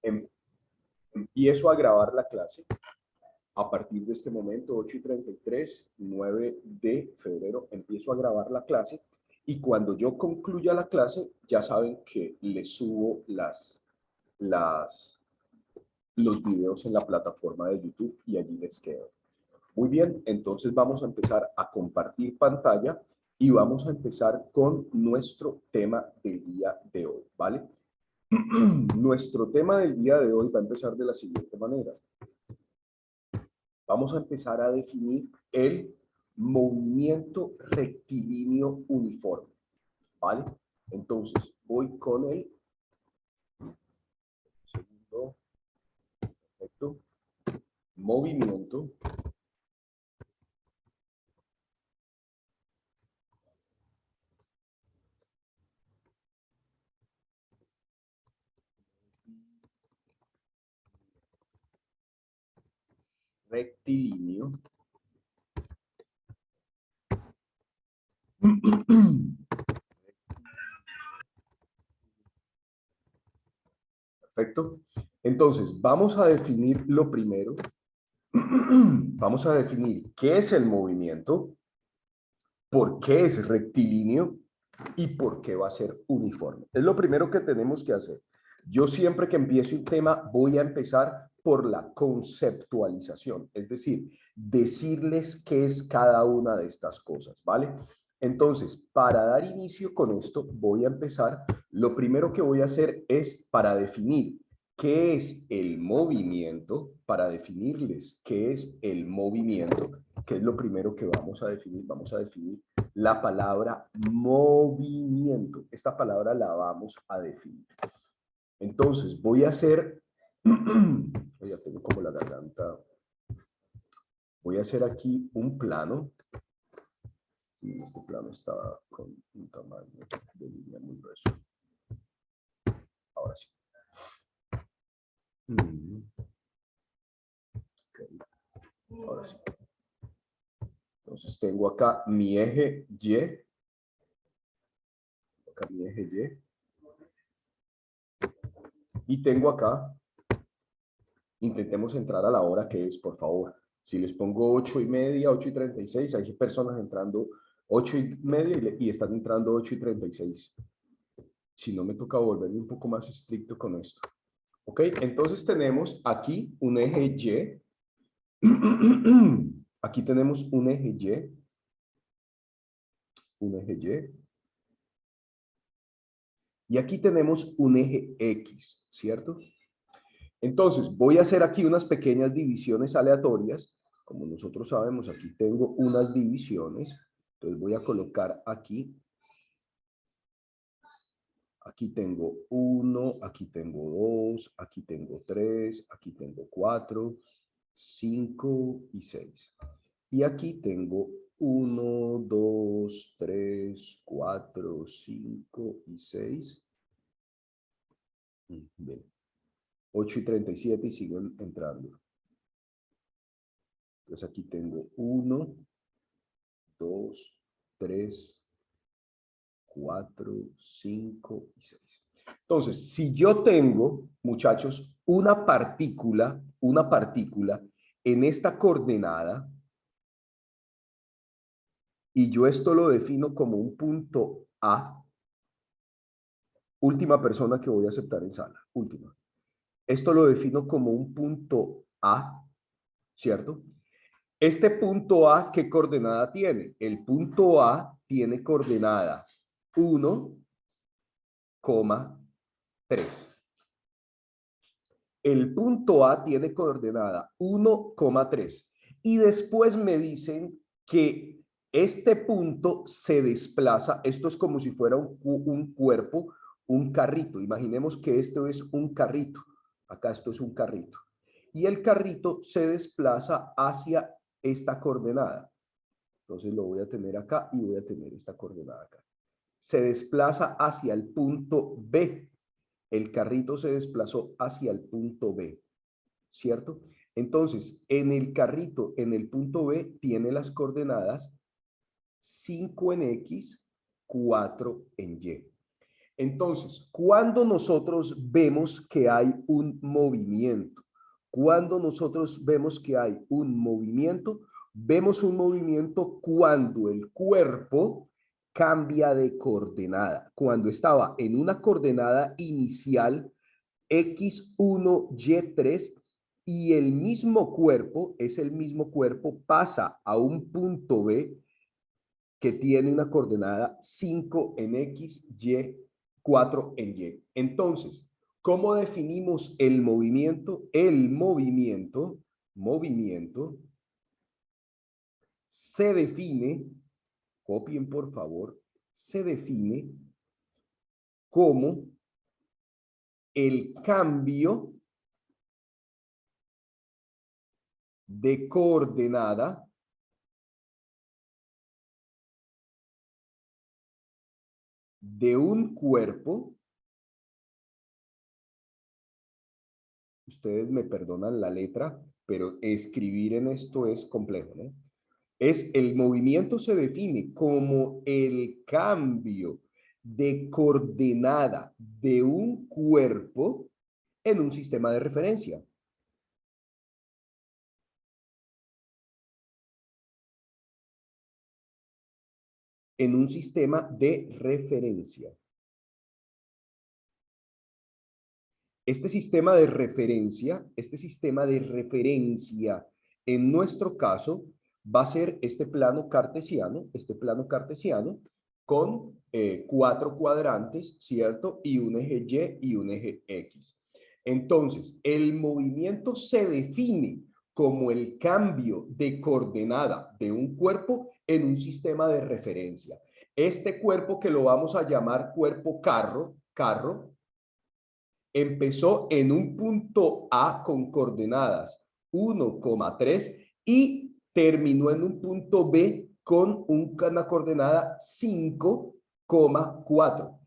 Em- Empiezo a grabar la clase a partir de este momento, 8:33, 9 de febrero, empiezo a grabar la clase y cuando yo concluya la clase, ya saben que les subo los videos en la plataforma de YouTube y allí les quedo. Muy bien, entonces vamos a empezar a compartir pantalla y vamos a empezar con nuestro tema del día de hoy, ¿vale? Nuestro tema del día de hoy va a empezar de la siguiente manera. Vamos a empezar a definir el movimiento rectilíneo uniforme, ¿vale? Entonces, voy con el segundo, perfecto, movimiento rectilíneo perfecto. Entonces, vamos a definir lo primero. Vamos a definir qué es el movimiento, por qué es rectilíneo y por qué va a ser uniforme. Es lo primero que tenemos que hacer. Yo siempre que empiezo un tema voy a empezar por la conceptualización, es decir, decirles qué es cada una de estas cosas, ¿vale? Entonces, para dar inicio con esto, voy a empezar. Lo primero que voy a hacer es para definir qué es el movimiento, para definirles qué es el movimiento, que es lo primero que vamos a definir. Vamos a definir la palabra movimiento. Esta palabra la vamos a definir. Entonces, voy a hacer, ya tengo como la garganta, voy a hacer aquí un plano. Y este plano está con un tamaño de línea muy grueso. Ahora sí. Okay. Ahora sí. Entonces tengo acá mi eje Y. Acá mi eje Y. Y tengo acá, intentemos entrar a la hora que es, por favor. Si les pongo 8:30, 8:36, hay personas entrando 8:30 y están entrando 8:36. Si no, me toca volverme un poco más estricto con esto. ¿Ok? Entonces tenemos aquí un eje Y. Aquí tenemos un eje Y. Un eje Y. Y aquí tenemos un eje X, ¿cierto? Entonces, voy a hacer aquí unas pequeñas divisiones aleatorias. Como nosotros sabemos, aquí tengo unas divisiones. Entonces, voy a colocar aquí. Aquí tengo 1, aquí tengo 2, aquí tengo 3, aquí tengo 4, 5 y 6. Y aquí tengo 1, 2, 3, 4, 5 y 6. Bien. 8:37 y siguen entrando. Entonces aquí tengo 1, 2, 3, 4, 5 y 6. Entonces, si yo tengo, muchachos, una partícula en esta coordenada, y yo esto lo defino como un punto A, última persona que voy a aceptar en sala, última. Esto lo defino como un punto A, ¿cierto? Este punto A, ¿qué coordenada tiene? El punto A tiene coordenada 1,3. El punto A tiene coordenada 1,3. Y después me dicen que este punto se desplaza. Esto es como si fuera un cuerpo, un carrito. Imaginemos que esto es un carrito. Acá esto es un carrito. Y el carrito se desplaza hacia esta coordenada. Entonces lo voy a tener acá y voy a tener esta coordenada acá. Se desplaza hacia el punto B. El carrito se desplazó hacia el punto B, ¿cierto? Entonces, en el carrito, en el punto B, tiene las coordenadas 5 en X, 4 en Y. Entonces, cuando nosotros vemos que hay un movimiento, cuando nosotros vemos que hay un movimiento, vemos un movimiento cuando el cuerpo cambia de coordenada. Cuando estaba en una coordenada inicial X1, Y3, y el mismo cuerpo, es el mismo cuerpo, pasa a un punto B que tiene una coordenada 5 en X, Y, 4 en Y. Entonces, ¿cómo definimos el movimiento? El movimiento se define, copien por favor, se define como el cambio de coordenada de un cuerpo. Ustedes me perdonan la letra, pero escribir en esto es complejo, ¿no? El movimiento se define como el cambio de coordenada de un cuerpo en un sistema de referencia. En un sistema de referencia. Este sistema de referencia, en nuestro caso, va a ser este plano cartesiano con 4 cuadrantes, ¿cierto? Y un eje Y y un eje X. Entonces, el movimiento se define como el cambio de coordenada de un cuerpo en un sistema de referencia. Este cuerpo, que lo vamos a llamar cuerpo carro, empezó en un punto A con coordenadas 1,3 y terminó en un punto B con una coordenada 5,4.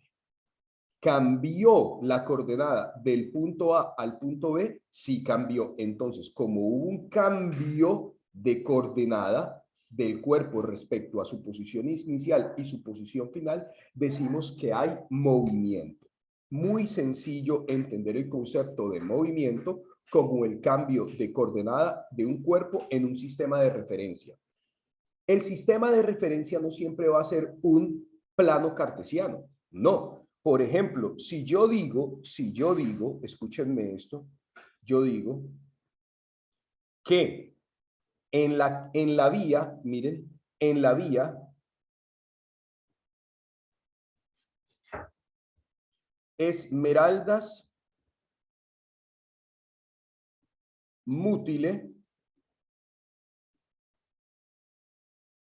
¿Cambió la coordenada del punto A al punto B? Sí cambió. Entonces, como hubo un cambio de coordenada del cuerpo respecto a su posición inicial y su posición final, decimos que hay movimiento. Muy sencillo entender el concepto de movimiento como el cambio de coordenada de un cuerpo en un sistema de referencia. El sistema de referencia no siempre va a ser un plano cartesiano, no. Por ejemplo, si yo digo, escúchenme esto, yo digo que en la vía, miren, en la vía Esmeraldas Mútile,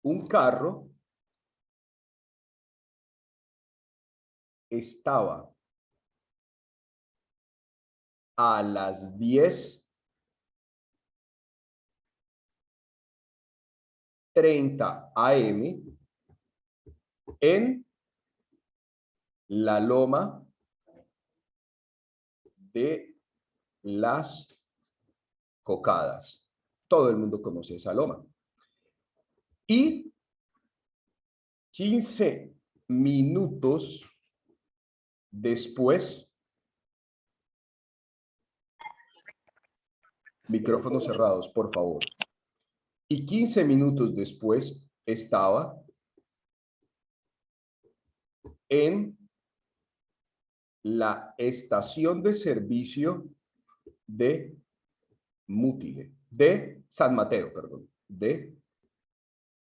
un carro estaba a las 10:30 AM en la loma de las Cocadas. Todo el mundo conoce esa loma. Y 15 minutos después, micrófonos cerrados, por favor. Y 15 minutos después estaba en la estación de servicio de Mútile, de San Mateo, perdón, de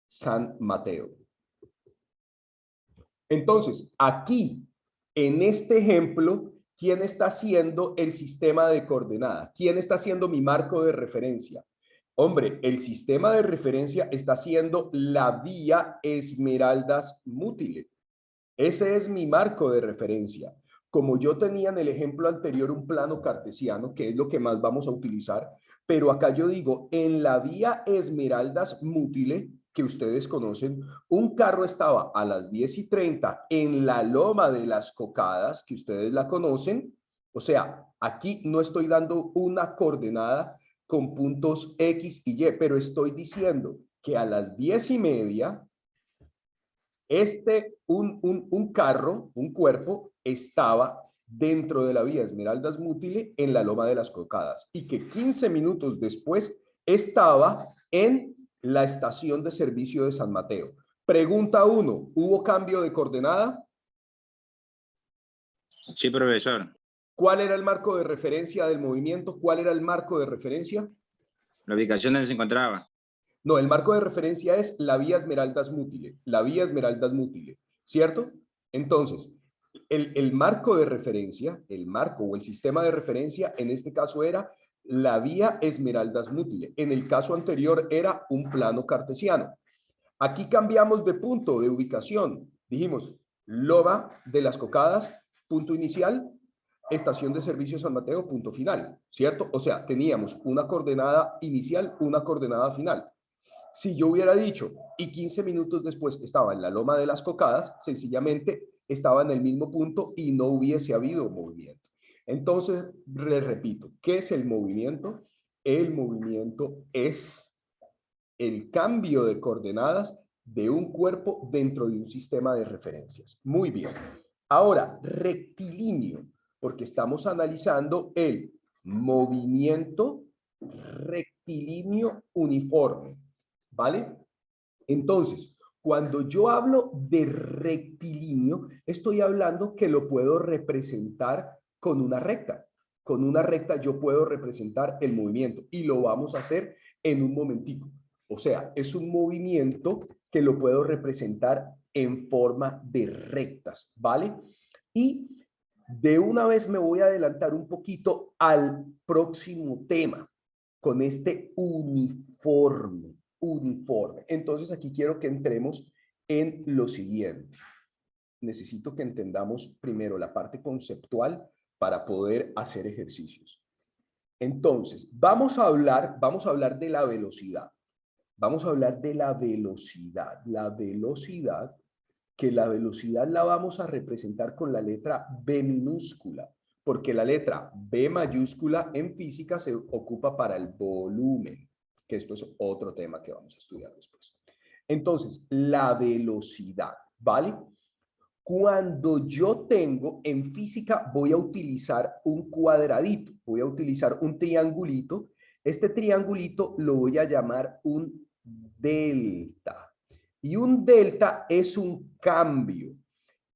San Mateo. Entonces, aquí, en este ejemplo, ¿quién está haciendo el sistema de coordenada? ¿Quién está haciendo mi marco de referencia? Hombre, el sistema de referencia está haciendo la vía Esmeraldas Mútile. Ese es mi marco de referencia. Como yo tenía en el ejemplo anterior un plano cartesiano, que es lo que más vamos a utilizar, pero acá yo digo, en la vía Esmeraldas Mútile, que ustedes conocen, un carro estaba a las 10:30 en la loma de las Cocadas, que ustedes la conocen. O sea, aquí no estoy dando una coordenada con puntos X y Y, pero estoy diciendo que a las 10:30, un carro, un cuerpo, estaba dentro de la vía Esmeraldas-Mútile en la Loma de las Cocadas y que 15 minutos después estaba en la estación de servicio de San Mateo. Pregunta 1, ¿hubo cambio de coordenada? Sí, profesor. ¿Cuál era el marco de referencia del movimiento? ¿Cuál era el marco de referencia? La ubicación donde se encontraba. No, el marco de referencia es la vía Esmeraldas-Mútile, la vía Esmeraldas-Mútile, ¿cierto? Entonces, el marco de referencia, el marco o el sistema de referencia, en este caso era la vía Esmeraldas-Mútile. En el caso anterior era un plano cartesiano. Aquí cambiamos de punto, de ubicación. Dijimos, Loma de las Cocadas, punto inicial, estación de servicio San Mateo, punto final, ¿cierto? O sea, teníamos una coordenada inicial, una coordenada final. Si yo hubiera dicho, y 15 minutos después estaba en la Loma de las Cocadas, sencillamente estaba en el mismo punto y no hubiese habido movimiento. Entonces, les repito, ¿qué es el movimiento? El movimiento es el cambio de coordenadas de un cuerpo dentro de un sistema de referencias. Muy bien. Ahora, rectilíneo, porque estamos analizando el movimiento rectilíneo uniforme, ¿vale? Entonces, cuando yo hablo de rectilíneo, estoy hablando que lo puedo representar con una recta. Con una recta yo puedo representar el movimiento y lo vamos a hacer en un momentico. O sea, es un movimiento que lo puedo representar en forma de rectas, ¿vale? Y de una vez me voy a adelantar un poquito al próximo tema con este uniforme. Entonces aquí quiero que entremos en lo siguiente. Necesito que entendamos primero la parte conceptual para poder hacer ejercicios. Entonces, vamos a hablar de la velocidad. Vamos a hablar de la velocidad. La velocidad, que la velocidad la vamos a representar con la letra B minúscula, porque la letra B mayúscula en física se ocupa para el volumen, que esto es otro tema que vamos a estudiar después. Entonces, la velocidad, ¿vale? Cuando yo tengo, en física voy a utilizar un cuadradito, voy a utilizar un triangulito. Este triangulito lo voy a llamar un delta. Y un delta es un cambio.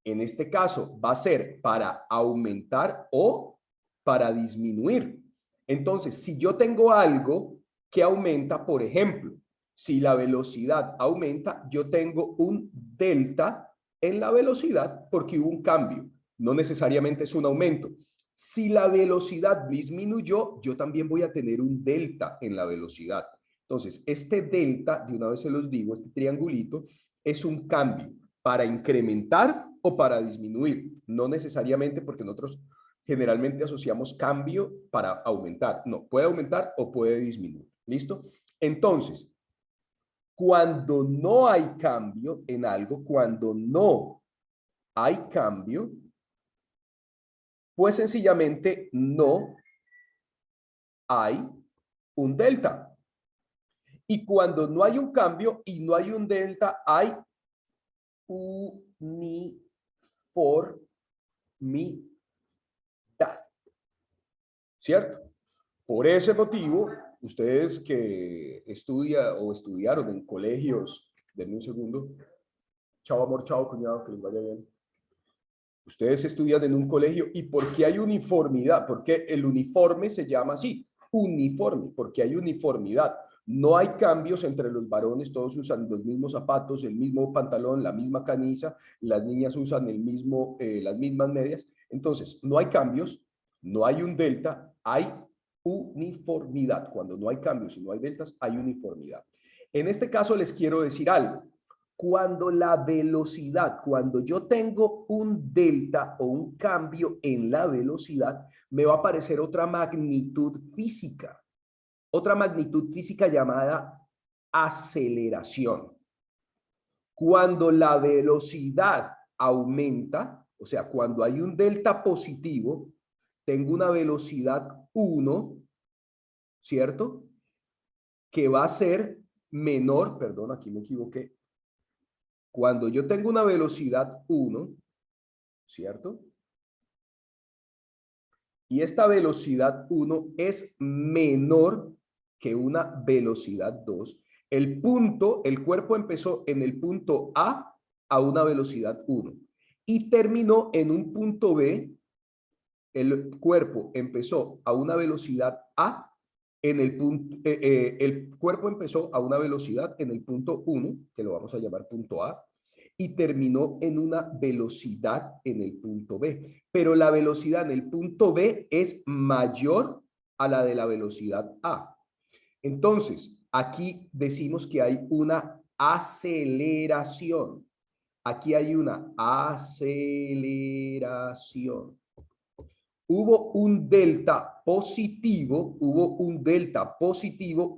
En este caso va a ser para aumentar o para disminuir. Entonces, si yo tengo algo que aumenta, por ejemplo, si la velocidad aumenta, yo tengo un delta en la velocidad porque hubo un cambio. No necesariamente es un aumento. Si la velocidad disminuyó, yo también voy a tener un delta en la velocidad. Entonces, este delta, de una vez se los digo, este triangulito, es un cambio para incrementar o para disminuir. No necesariamente porque nosotros generalmente asociamos cambio para aumentar. No, puede aumentar o puede disminuir. ¿Listo? Entonces, cuando no hay cambio en algo, cuando no hay cambio, pues sencillamente no hay un delta. Y cuando no hay un cambio y no hay un delta, hay uniformidad. ¿Cierto? Por ese motivo, ustedes que estudiaron en colegios, denme un segundo. Chao, amor, chao, cuñado, que les vaya bien. Ustedes estudian en un colegio y ¿por qué hay uniformidad? Porque el uniforme se llama así, uniforme, porque hay uniformidad. No hay cambios entre los varones, todos usan los mismos zapatos, el mismo pantalón, la misma camisa, las niñas usan las mismas medias. Entonces, no hay cambios, no hay un delta, hay uniformidad. Cuando no hay cambios y no hay deltas, hay uniformidad. En este caso les quiero decir algo. Cuando la velocidad, cuando yo tengo un delta o un cambio en la velocidad, me va a aparecer otra magnitud física llamada aceleración. Cuando la velocidad aumenta, o sea, cuando hay un delta positivo, tengo una velocidad 1, ¿cierto? Que va a ser menor, perdón, aquí me equivoqué. Cuando yo tengo una velocidad 1, ¿cierto? y esta velocidad 1 es menor que una velocidad 2, el cuerpo empezó en el punto A una velocidad 1 y terminó en un punto B. El cuerpo empezó a una velocidad A en el punto, el cuerpo empezó a una velocidad en el punto 1, que lo vamos a llamar punto A, y terminó en una velocidad en el punto B. Pero la velocidad en el punto B es mayor a la de la velocidad A. Entonces, aquí decimos que hay una aceleración. Aquí hay una aceleración. Hubo un delta positivo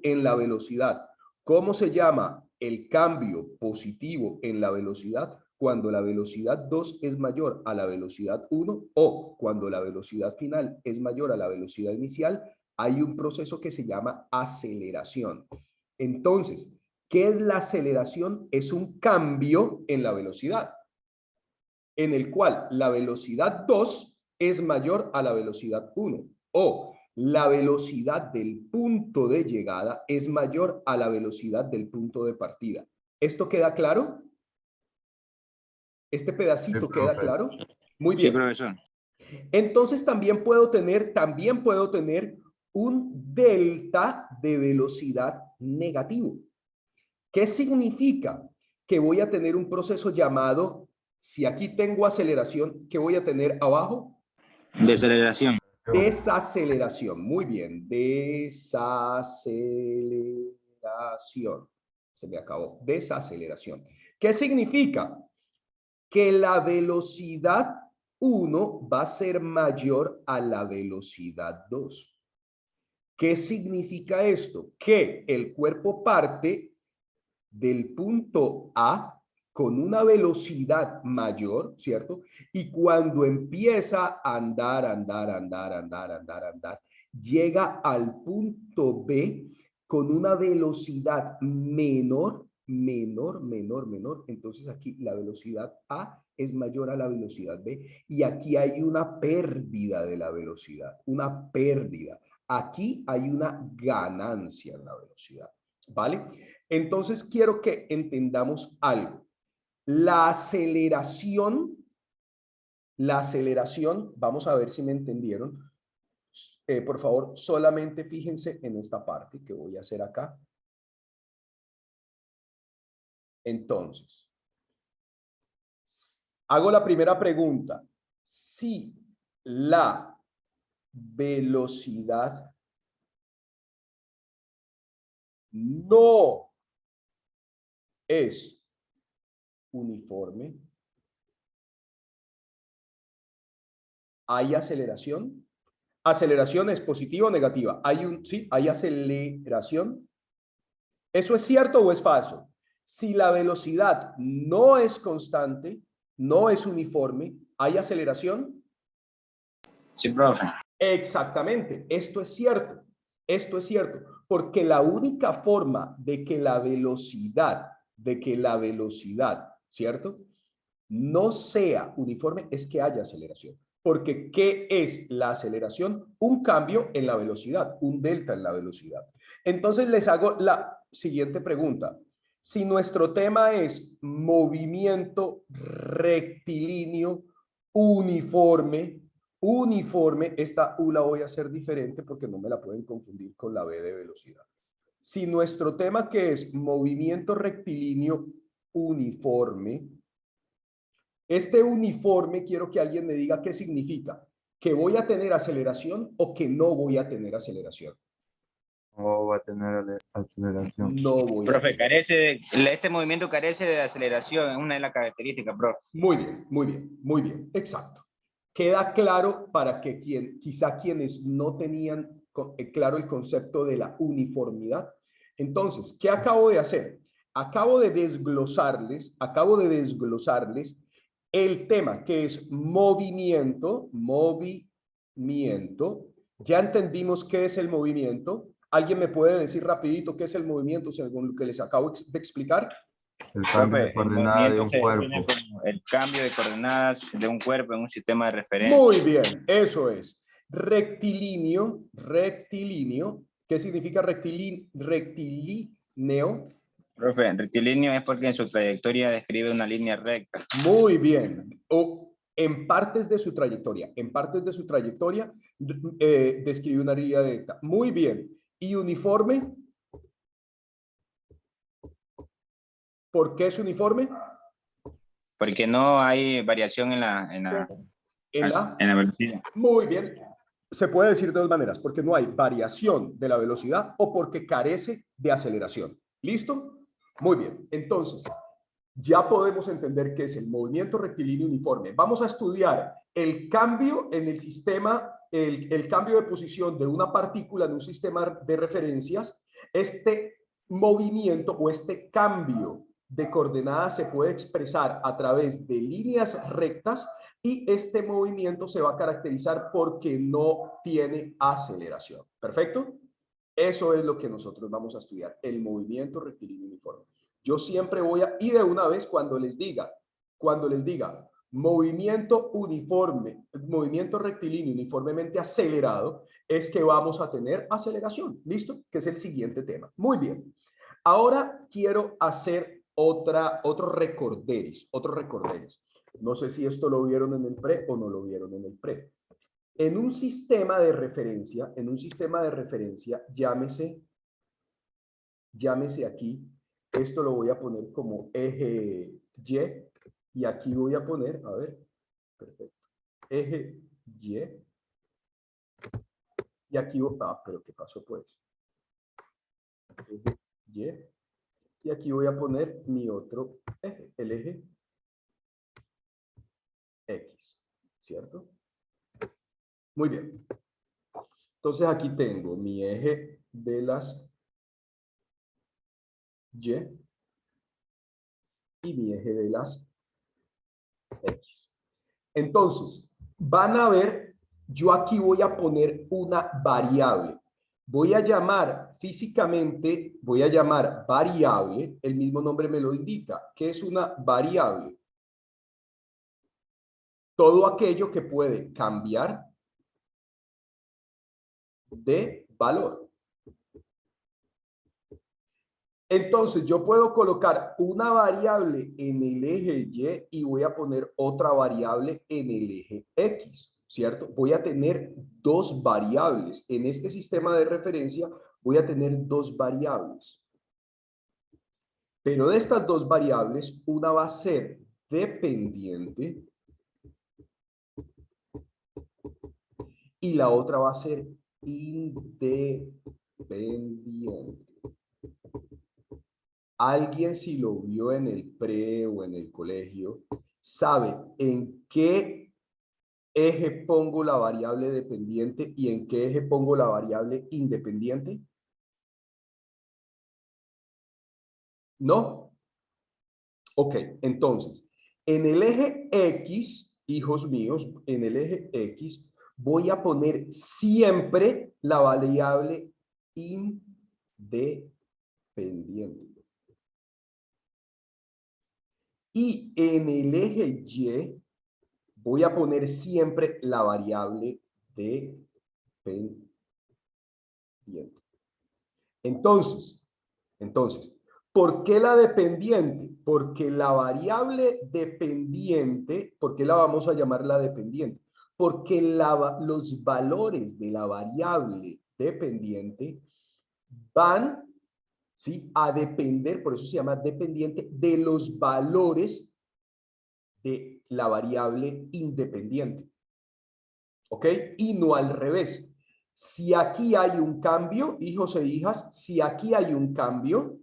en la velocidad. ¿Cómo se llama el cambio positivo en la velocidad? Cuando la velocidad 2 es mayor a la velocidad 1 o cuando la velocidad final es mayor a la velocidad inicial, hay un proceso que se llama aceleración. Entonces, ¿qué es la aceleración? Es un cambio en la velocidad, en el cual la velocidad 2 es mayor a la velocidad 1 o la velocidad del punto de llegada es mayor a la velocidad del punto de partida. ¿Esto queda claro? ¿Este pedacito queda claro? Muy Sí, bien. profesor. Entonces también puedo tener un delta de velocidad negativo. ¿Qué significa? Que voy a tener un proceso llamado, si aquí tengo aceleración, ¿qué voy a tener abajo? Desaceleración. Desaceleración. Muy bien. Desaceleración. Se me acabó. Desaceleración. ¿Qué significa? Que la velocidad 1 va a ser mayor a la velocidad 2. ¿Qué significa esto? Que el cuerpo parte del punto A con una velocidad mayor, ¿cierto? Y cuando empieza a andar, llega al punto B con una velocidad menor. Entonces aquí la velocidad A es mayor a la velocidad B y aquí hay una pérdida de la velocidad, una pérdida. Aquí hay una ganancia en la velocidad, ¿vale? Entonces quiero que entendamos algo. La aceleración, vamos a ver si me entendieron. Por favor, solamente fíjense en esta parte que voy a hacer acá. Entonces, hago la primera pregunta. Si la velocidad no es uniforme, ¿hay aceleración? ¿Aceleración es positiva o negativa? Sí, hay aceleración. ¿Eso es cierto o es falso? Si la velocidad no es constante, no es uniforme, ¿hay aceleración? Sí, profe. Exactamente, esto es cierto. Esto es cierto, porque la única forma de que la velocidad, ¿cierto? No sea uniforme es que haya aceleración. Porque ¿qué es la aceleración? Un cambio en la velocidad, un delta en la velocidad. Entonces les hago la siguiente pregunta. Si nuestro tema es movimiento rectilíneo uniforme, esta U la voy a hacer diferente porque no me la pueden confundir con la B de velocidad. Si nuestro tema que es movimiento rectilíneo uniforme, este uniforme quiero que alguien me diga qué significa. ¿Que voy a tener aceleración o que no voy a tener aceleración? No va a tener aceleración. No voy a Profe, tener. este movimiento carece de aceleración, es una de las características, profe. Muy bien, muy bien, muy bien, exacto. Queda claro para que quizá quienes no tenían claro el concepto de la uniformidad. Entonces, ¿qué acabo de hacer? Acabo de desglosarles el tema que es movimiento. Ya entendimos qué es el movimiento. ¿Alguien me puede decir rapidito qué es el movimiento según lo que les acabo de explicar? El cambio de Profe, el coordenada de movimiento un se cuerpo. define como el cambio de coordenadas de un cuerpo en un sistema de referencia. Muy bien, eso es. Rectilíneo, rectilíneo. ¿Qué significa rectilíneo? Profe, rectilíneo es porque en su trayectoria describe una línea recta. Muy bien. O en partes de su trayectoria. En partes de su trayectoria describe una línea recta. Muy bien. ¿Y uniforme? ¿Por qué es uniforme? Porque no hay variación en la velocidad. Muy bien. Se puede decir de dos maneras, porque no hay variación de la velocidad o porque carece de aceleración. ¿Listo? Muy bien. Entonces, ya podemos entender qué es el movimiento rectilíneo uniforme. Vamos a estudiar el cambio en el sistema, el cambio de posición de una partícula en un sistema de referencias. Este movimiento o este cambio de coordenadas se puede expresar a través de líneas rectas y este movimiento se va a caracterizar porque no tiene aceleración. ¿Perfecto? Eso es lo que nosotros vamos a estudiar, el movimiento rectilíneo uniforme. Yo siempre voy a, y de una vez cuando les diga movimiento uniforme, movimiento rectilíneo uniformemente acelerado, es que vamos a tener aceleración. ¿Listo? Que es el siguiente tema. Muy bien. Ahora quiero hacer otro recorderis. No sé si esto lo vieron en el pre o no lo vieron en el pre. En un sistema de referencia, llámese aquí, esto lo voy a poner como eje Y, y aquí voy a poner, a ver, perfecto, eje Y, y aquí, pero ¿qué pasó pues? Eje Y, y aquí voy a poner mi otro eje, el eje X, ¿cierto? Muy bien. Entonces aquí tengo mi eje de las Y y mi eje de las X. Entonces, van a ver, yo aquí voy a poner una variable. Voy a llamar físicamente, voy a llamar variable, el mismo nombre me lo indica. ¿Qué es una variable? Todo aquello que puede cambiar de valor. Entonces, yo puedo colocar una variable en el eje Y y voy a poner otra variable en el eje X, ¿cierto? Voy a tener dos variables. En este sistema de referencia voy a tener dos variables. Pero de estas dos variables, una va a ser dependiente y la otra va a ser independiente. Alguien, si lo vio en el pre o en el colegio, sabe en qué eje pongo la variable dependiente y en qué eje pongo la variable independiente. ¿No? Ok, entonces, en el eje X, hijos míos, en el eje X, voy a poner siempre la variable independiente. Y en el eje Y voy a poner siempre la variable dependiente. Entonces, ¿por qué la dependiente? Porque la variable dependiente, ¿por qué la vamos a llamar la dependiente? Porque los valores de la variable dependiente van, ¿sí?, a depender, por eso se llama dependiente, de los valores de la variable independiente. ¿Ok? Y no al revés. Si aquí hay un cambio, hijos e hijas, si aquí hay un cambio,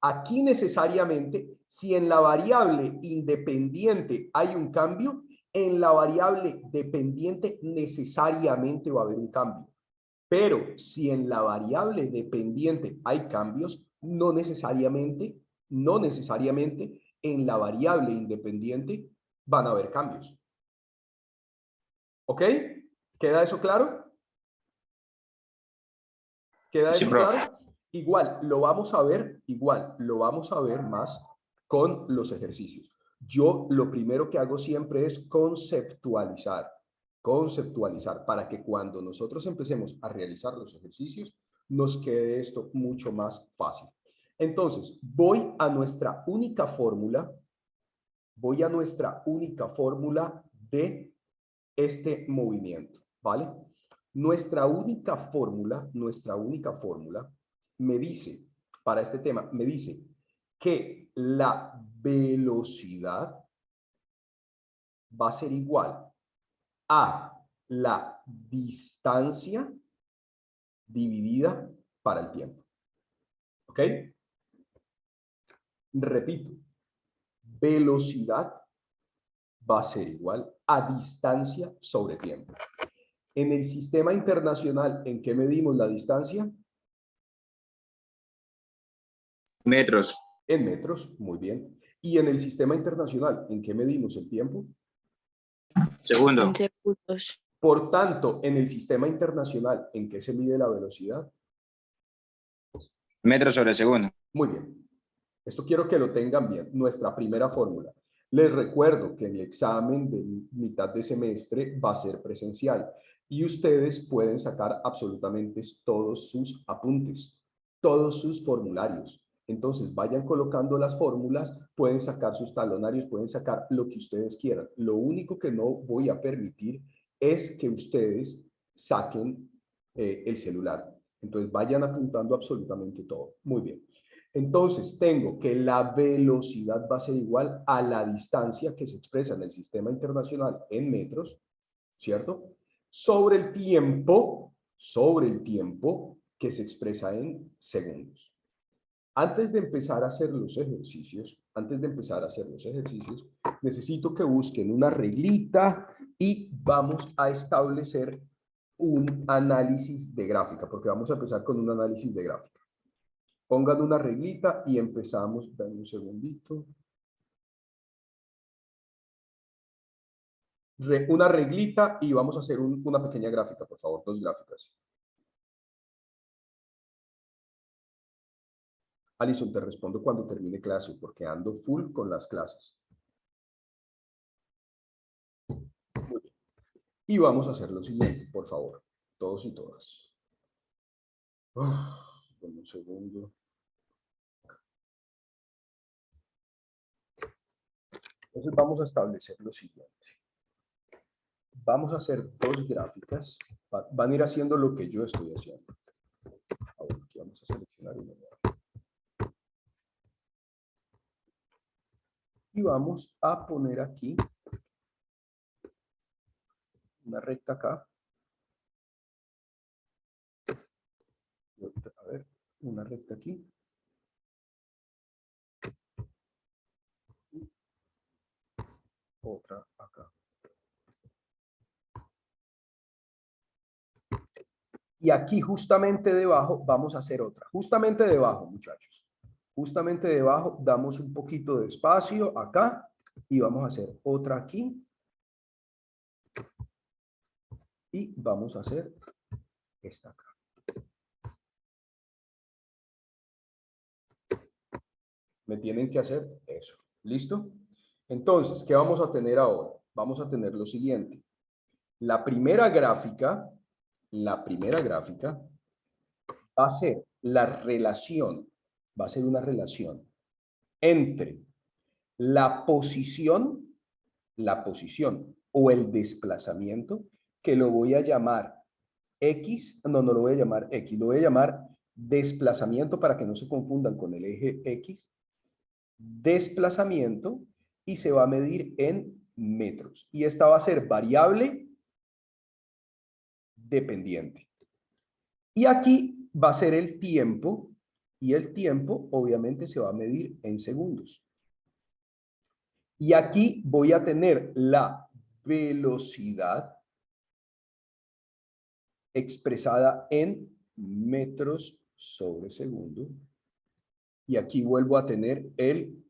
aquí necesariamente, si en la variable independiente hay un cambio, en la variable dependiente necesariamente va a haber un cambio. Pero si en la variable dependiente hay cambios, no necesariamente en la variable independiente van a haber cambios. ¿Ok? ¿Queda eso claro? ¿Queda eso claro? Igual lo vamos a ver más con los ejercicios. Yo lo primero que hago siempre es conceptualizar. conceptualizar, para que cuando nosotros empecemos a realizar los ejercicios, nos quede esto mucho más fácil. Entonces, voy a nuestra única fórmula de este movimiento, ¿vale? Nuestra única fórmula me dice, para este tema, me dice que la velocidad va a ser igual a la distancia dividida para el tiempo. ¿Ok? Repito, velocidad va a ser igual a distancia sobre tiempo. En el sistema internacional, ¿en qué medimos la distancia? Metros. En metros, muy bien. Y en el sistema internacional, ¿en qué medimos el tiempo? Segundo. En segundos. Por tanto, en el sistema internacional, ¿en qué se mide la velocidad? Metros sobre segundo. Muy bien. Esto quiero que lo tengan bien. Nuestra primera fórmula. Les recuerdo que el examen de mitad de semestre va a ser presencial y ustedes pueden sacar absolutamente todos sus apuntes, todos sus formularios. Entonces, vayan colocando las fórmulas, pueden sacar sus talonarios, pueden sacar lo que ustedes quieran. Lo único que no voy a permitir es que ustedes saquen el celular. Entonces, vayan apuntando absolutamente todo. Muy bien. Entonces, tengo que la velocidad va a ser igual a la distancia que se expresa en el sistema internacional en metros, ¿cierto? Sobre el tiempo que se expresa en segundos. Antes de empezar a hacer los ejercicios, necesito que busquen una reglita y vamos a establecer un análisis de gráfica, porque vamos a empezar con un análisis de gráfica. Pongan una reglita y empezamos. Dame un segundito. Una reglita y vamos a hacer una pequeña gráfica, por favor, 2 gráficas. Alison, te respondo cuando termine clase, porque ando full con las clases. Muy bien. Y vamos a hacer lo siguiente, por favor, todos y todas. Dame un segundo. Entonces vamos a establecer lo siguiente. Vamos a hacer 2 gráficas. Van a ir haciendo lo que yo estoy haciendo. Ahora aquí vamos a seleccionar una nueva. Y vamos a poner aquí una recta acá. A ver, una recta aquí. Y otra acá. Y aquí justamente debajo vamos a hacer otra. Justamente debajo, muchachos. Justamente debajo damos un poquito de espacio acá y vamos a hacer otra aquí. Y vamos a hacer esta acá. Me tienen que hacer eso. ¿Listo? Entonces, ¿qué vamos a tener ahora? Vamos a tener lo siguiente. La primera gráfica va a ser la relación, va a ser una relación entre la posición o el desplazamiento, que lo voy a llamar X, no lo voy a llamar X, lo voy a llamar desplazamiento para que no se confundan con el eje X, desplazamiento, y se va a medir en metros. Y esta va a ser variable dependiente. Y aquí va a ser el tiempo, y el tiempo obviamente se va a medir en segundos. Y aquí voy a tener la velocidad expresada en metros sobre segundo. Y aquí vuelvo a tener el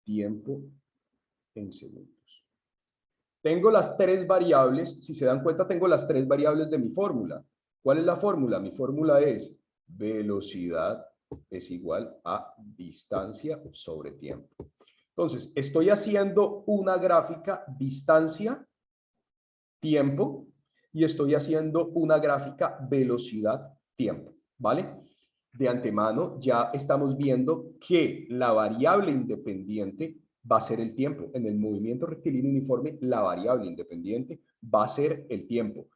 tiempo en segundos. Tengo las 3 variables. Si se dan cuenta, tengo las 3 variables de mi fórmula. ¿Cuál es la fórmula? Mi fórmula es velocidad es igual a distancia sobre tiempo. Entonces, estoy haciendo una gráfica distancia tiempo, y estoy haciendo una gráfica velocidad-tiempo, ¿vale? De antemano ya estamos viendo que la variable independiente va a ser el tiempo. En el movimiento rectilíneo uniforme, la variable independiente va a ser el tiempo.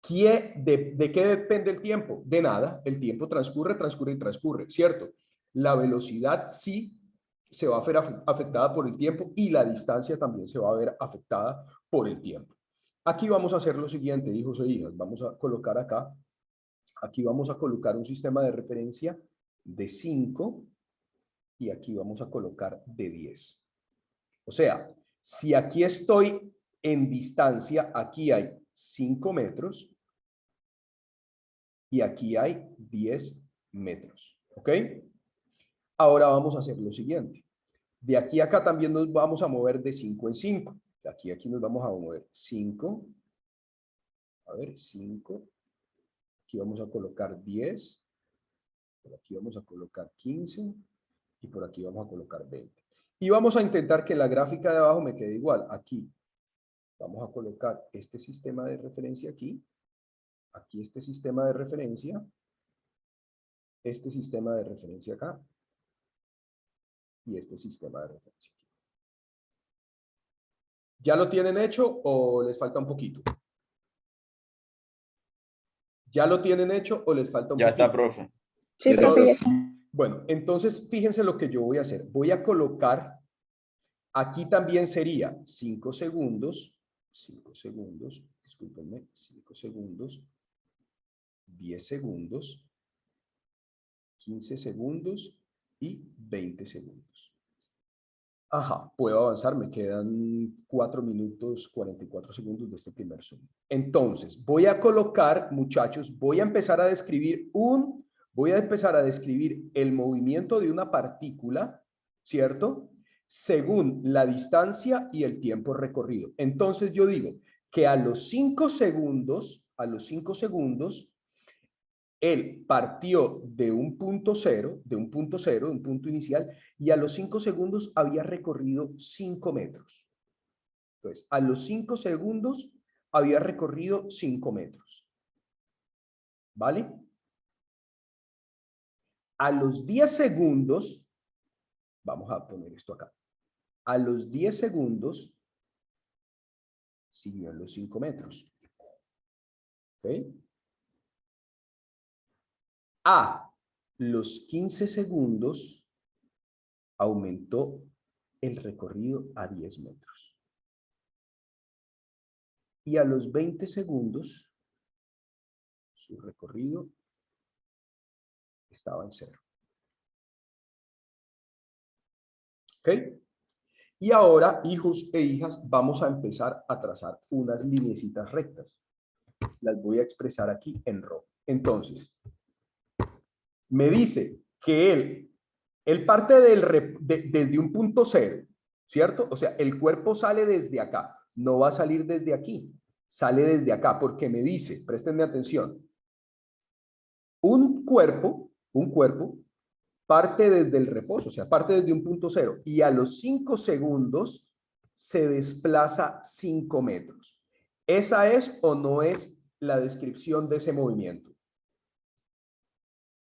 ¿De qué depende el tiempo? De nada. El tiempo transcurre, transcurre y transcurre, ¿cierto? La velocidad sí se va a ver afectada por el tiempo y la distancia también se va a ver afectada por el tiempo. Aquí vamos a hacer lo siguiente, hijos e hijas. Vamos a colocar acá. Aquí vamos a colocar un sistema de referencia de 5 y aquí vamos a colocar de 10. O sea, si aquí estoy en distancia, aquí hay 5 metros y aquí hay 10 metros. ¿Ok? Ahora vamos a hacer lo siguiente. De aquí a acá también nos vamos a mover de 5 en 5. De aquí a aquí nos vamos a mover 5. A ver, 5. Aquí vamos a colocar 10. Por aquí vamos a colocar 15. Y por aquí vamos a colocar 20. Y vamos a intentar que la gráfica de abajo me quede igual. Aquí vamos a colocar este sistema de referencia aquí. Aquí este sistema de referencia. Este sistema de referencia acá. Y este sistema de referencia aquí. ¿Ya lo tienen hecho o les falta un poquito? ¿Ya lo tienen hecho o les falta un Ya poquito? está, profe. Sí, profe, ya está. Bueno, entonces fíjense lo que yo voy a hacer. Voy a colocar, aquí también sería 5 segundos, 5 segundos, discúlpenme, 5 segundos, 10 segundos, 15 segundos y 20 segundos. Ajá, puedo avanzar, me quedan 4 minutos 44 segundos de este primer zoom. Entonces, voy a colocar, muchachos, voy a empezar a describir el movimiento de una partícula, ¿cierto? Según la distancia y el tiempo recorrido. Entonces yo digo que a los 5 segundos, él partió de un punto cero, de un punto inicial, y a los 5 segundos había recorrido 5 metros. Entonces, a los 5 segundos había recorrido 5 metros. ¿Vale? A los 10 segundos, vamos a poner esto acá. A los 10 segundos, siguió en los 5 metros. ¿Ok? A los 15 segundos, aumentó el recorrido a 10 metros. Y a los 20 segundos, su recorrido estaba en 0. ¿Ok? Y ahora, hijos e hijas, vamos a empezar a trazar unas lineecitas rectas. Las voy a expresar aquí en rojo. Entonces, me dice que él parte desde un punto cero, ¿cierto? O sea, el cuerpo sale desde acá, no va a salir desde aquí, sale desde acá, porque me dice, préstenme atención, un cuerpo parte desde el reposo, o sea, parte desde un punto cero, y a los 5 segundos se desplaza 5 metros. ¿Esa es o no es la descripción de ese movimiento?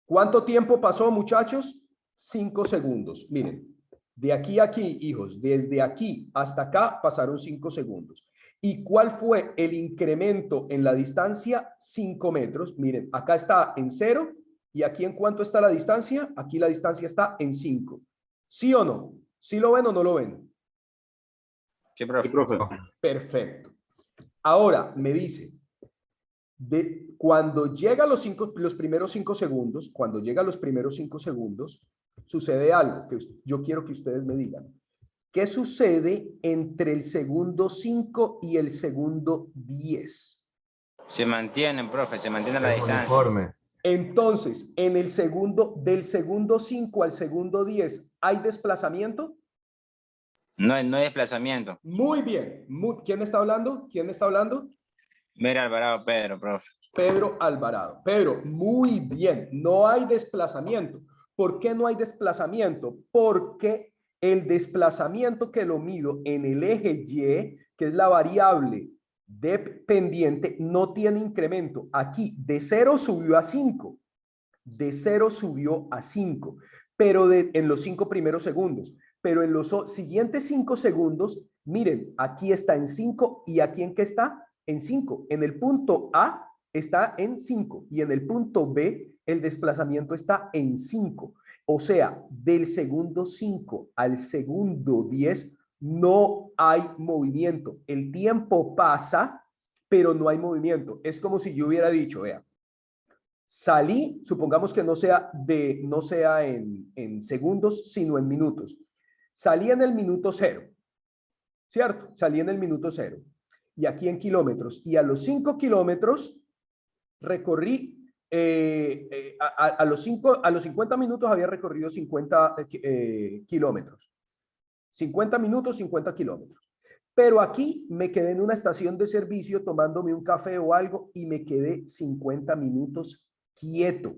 ¿Cuánto tiempo pasó, muchachos? 5 segundos. Miren, de aquí a aquí, hijos, desde aquí hasta acá pasaron 5 segundos. ¿Y cuál fue el incremento en la distancia? 5 metros. Miren, acá está en 0. ¿Y aquí en cuánto está la distancia? Aquí la distancia está en 5. ¿Sí o no? ¿Sí lo ven o no lo ven? Sí, profe. Sí, profe. Perfecto. Ahora me dice, cuando llega los primeros 5 segundos, sucede algo que yo quiero que ustedes me digan. ¿Qué sucede entre el segundo 5 y el segundo 10? Se mantienen, profe, se mantiene la distancia. Uniforme. Entonces, del segundo 5 al segundo 10, ¿hay desplazamiento? No hay desplazamiento. Muy bien. ¿Quién está hablando? ¿Quién está hablando? Mira Alvarado Pedro, profe. Pedro Alvarado. Pedro, muy bien. No hay desplazamiento. ¿Por qué no hay desplazamiento? Porque el desplazamiento que lo mido en el eje Y, que es la variable Dependiente no tiene incremento. Aquí de 0 subió a 5. De 0 subió a 5. Pero en los 5 primeros segundos. Pero en los siguientes 5 segundos, miren, aquí está en 5 y aquí en qué está? En 5. En el punto A está en 5 y en el punto B el desplazamiento está en 5. O sea, del segundo 5 al segundo 10 no hay movimiento. El tiempo pasa, pero no hay movimiento. Es como si yo hubiera dicho, vea, salí, supongamos que no sea en segundos, sino en minutos. Salí en el minuto 0, ¿cierto? Salí en el minuto 0. Y aquí en kilómetros. Y a los 5 kilómetros recorrí, a los 50 minutos había recorrido 50 kilómetros. 50 minutos, 50 kilómetros. Pero aquí me quedé en una estación de servicio tomándome un café o algo y me quedé 50 minutos quieto.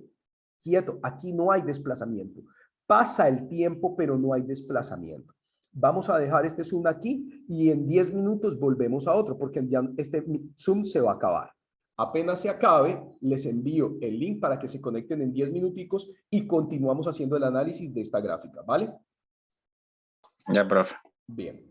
Quieto. Aquí no hay desplazamiento. Pasa el tiempo, pero no hay desplazamiento. Vamos a dejar este Zoom aquí y en 10 minutos volvemos a otro porque ya este Zoom se va a acabar. Apenas se acabe, les envío el link para que se conecten en 10 minuticos y continuamos haciendo el análisis de esta gráfica, ¿vale? Ya, profe. Bien.